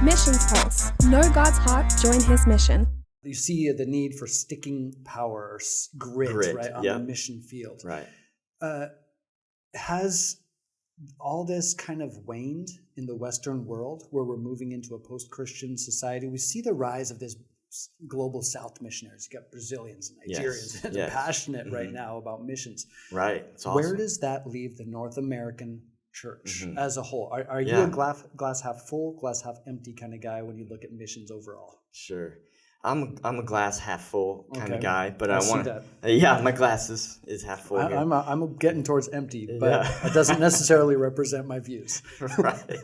Missions Pulse. Know God's heart, join His mission. You see the need for sticking power or grit, right, on the mission field. Right. Has all this kind of waned in the Western world where we're moving into a post-Christian society? We see the rise of this global South missionaries. You got Brazilians and Nigerians. They're passionate right now about missions. Right. It's awesome. Where does that leave the North American church as a whole? Are you a glass half full, glass half empty kind of guy when you look at missions overall? Sure. I'm a glass half full kind of guy, but I want to. My glass is half full. I'm getting towards empty, but it doesn't necessarily represent my views. Right.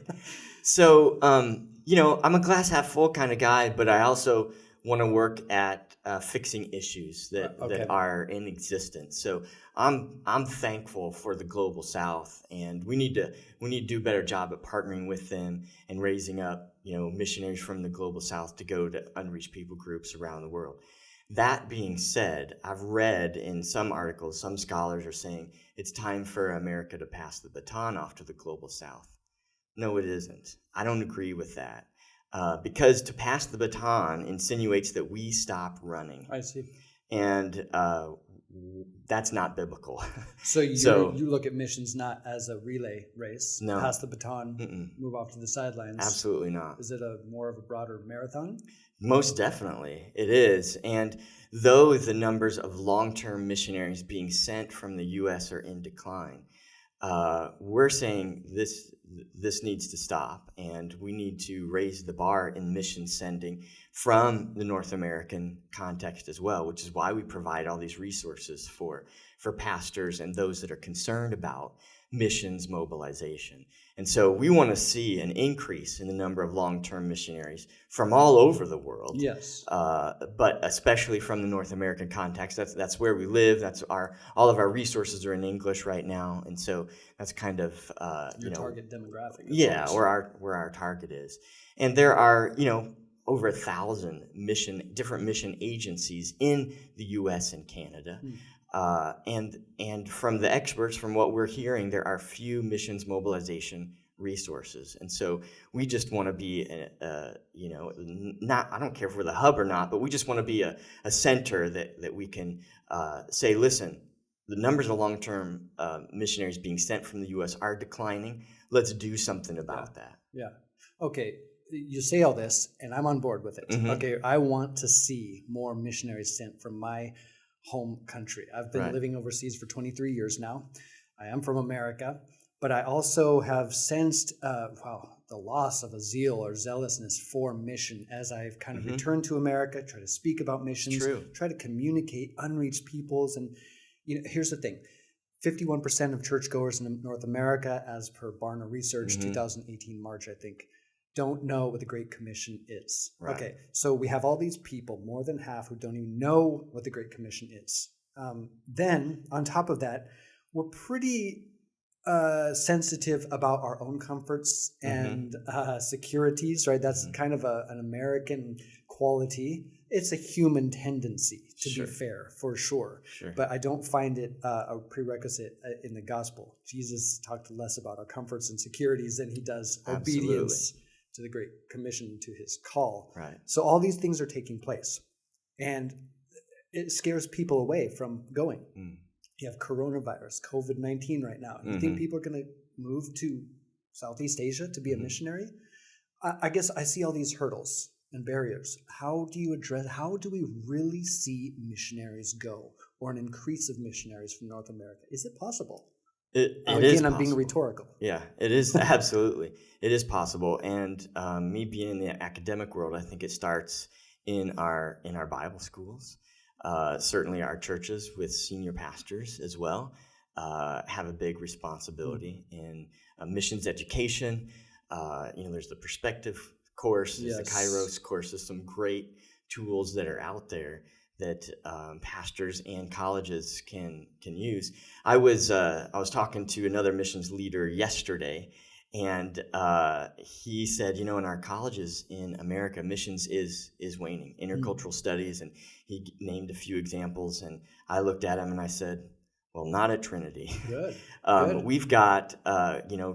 So, I'm a glass half full kind of guy, but I also want to work at fixing issues that are in existence. So I'm thankful for the Global South, and we need to do a better job at partnering with them and raising up missionaries from the Global South to go to unreached people groups around the world. That being said, I've read in some articles, some scholars are saying it's time for America to pass the baton off to the Global South. No, it isn't. I don't agree with that. Because to pass the baton insinuates that we stop running. I see. And that's not biblical. So you look at missions not as a relay race, pass the baton, move off to the sidelines. Absolutely not. Is it more of a broader marathon? Most definitely, it is. And though the numbers of long-term missionaries being sent from the U.S. are in decline, we're saying this needs to stop, and we need to raise the bar in mission sending from the North American context as well, which is why we provide all these resources for pastors and those that are concerned about missions mobilization. And so we want to see an increase in the number of long-term missionaries from all over the world. Yes. But especially from the North American context. That's where we live. That's all of our resources are in English right now. And so that's kind of your target demographic. Yeah, where our target is. And there are, over 1,000 different mission agencies in the US and Canada. And from the experts, from what we're hearing, there are few missions mobilization resources. And so we just want to be, I don't care if we're the hub or not, but we just want to be a center that we can say, listen, the numbers of long-term missionaries being sent from the U.S. are declining. Let's do something about that. Yeah. Okay. You say all this, and I'm on board with it. Okay. I want to see more missionaries sent from my home country. I've been living overseas for 23 years now. I am from America, but I also have sensed the loss of a zeal or zealousness for mission as I've kind of returned to America, try to speak about missions, try to communicate unreached peoples. And here's the thing. 51% of churchgoers in North America, as per Barna Research, 2018 March, I think, don't know what the Great Commission is. Right. Okay, so we have all these people, more than half, who don't even know what the Great Commission is. Then, on top of that, we're pretty sensitive about our own comforts and securities, right? That's kind of an American quality. It's a human tendency, to be fair, for sure. But I don't find it a prerequisite in the gospel. Jesus talked less about our comforts and securities than he does obedience to the Great Commission, to his call. Right. So all these things are taking place, and it scares people away from going. You have coronavirus, COVID-19 right now. You think people are going to move to Southeast Asia to be a missionary? I guess I see all these hurdles and barriers. How do we really see missionaries go, or an increase of missionaries from North America? Is it possible? It is possible. I'm being rhetorical. Yeah, it is. Absolutely. It is possible. And me being in the academic world, I think it starts in our Bible schools. Certainly our churches with senior pastors as well have a big responsibility in missions education. There's the Perspective course, there's the Kairos course. There's some great tools that are out there that pastors and colleges can use. I was talking to another missions leader yesterday, and he said, in our colleges in America, missions is waning. Intercultural Studies, and he named a few examples, and I looked at him and I said, well, not at Trinity. Good. We've got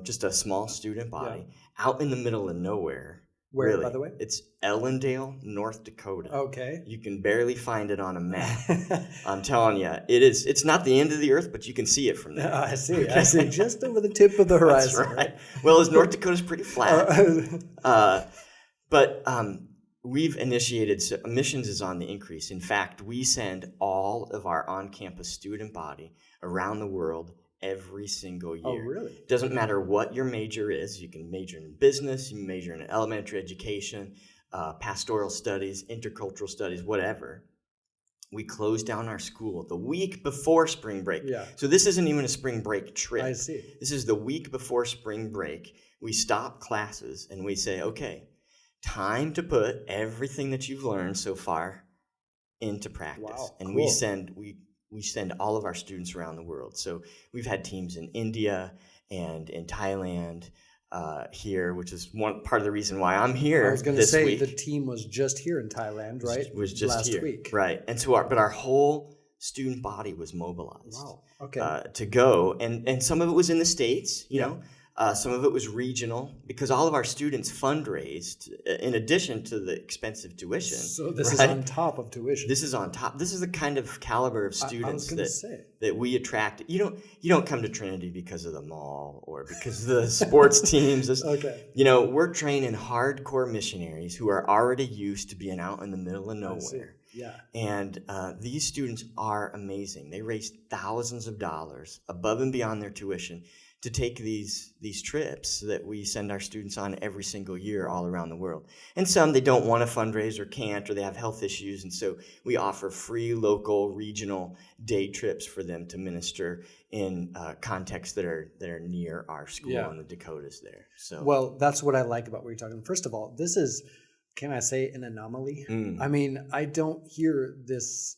just a small student body out in the middle of nowhere Where, really. by the way? It's Ellendale, North Dakota. Okay. You can barely find it on a map. I'm telling you, it's not the end of the earth, but you can see it from there. I see. Okay. I see. Just over the tip of the horizon. That's right. Well, as North Dakota's pretty flat. But we've initiated, so missions is on the increase. In fact, we send all of our on-campus student body around the world every single year. Oh, really? Doesn't matter what your major is. You can major in business, you can major in elementary education, pastoral studies, intercultural studies, whatever. We close down our school the week before spring break. Yeah. So this isn't even a spring break trip. I see. This is the week before spring break. We stop classes and we say, okay, time to put everything that you've learned so far into practice. Wow, and cool. we send all of our students around the world. So we've had teams in India and in Thailand here, which is one part of the reason why I'm here. I was going to say week. the team was just here in Thailand, right? Was just last here, week, right? And so our whole student body was mobilized. Wow. Okay. To go, and some of it was in the States, you know. Some of it was regional because all of our students fundraised in addition to the expensive tuition. So this is on top of tuition. This is on top. This is the kind of caliber of students that we attract. You don't come to Trinity because of the mall or because of the sports teams. Okay. You know, we're training hardcore missionaries who are already used to being out in the middle of nowhere. Yeah. And these students are amazing. They raise thousands of dollars above and beyond their tuition to take these trips that we send our students on every single year all around the world. And some, they don't want to fundraise or can't, or they have health issues. And so we offer free local, regional day trips for them to minister in contexts that are near our school in the Dakotas there. So, well, that's what I like about what you're talking. First of all, this is, can I say, an anomaly? I mean, I don't hear this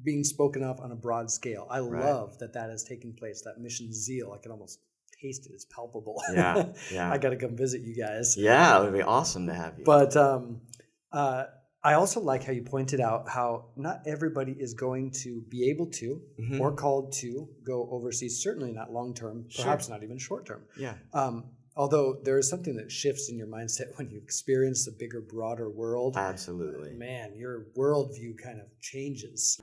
being spoken of on a broad scale. I love that is taking place, that mission zeal. I can almost taste it. It's palpable. Yeah. I got to come visit you guys. Yeah, it would be awesome to have you. But I also like how you pointed out how not everybody is going to be able to or called to go overseas, certainly not long-term, perhaps not even short-term. Yeah. Although there is something that shifts in your mindset when you experience the bigger, broader world. Absolutely. Man, your worldview kind of changes.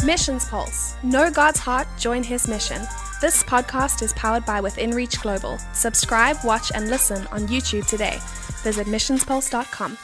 Missions Pulse. Know God's heart, join His mission. This podcast is powered by Within Reach Global. Subscribe, watch, and listen on YouTube today. Visit missionspulse.com.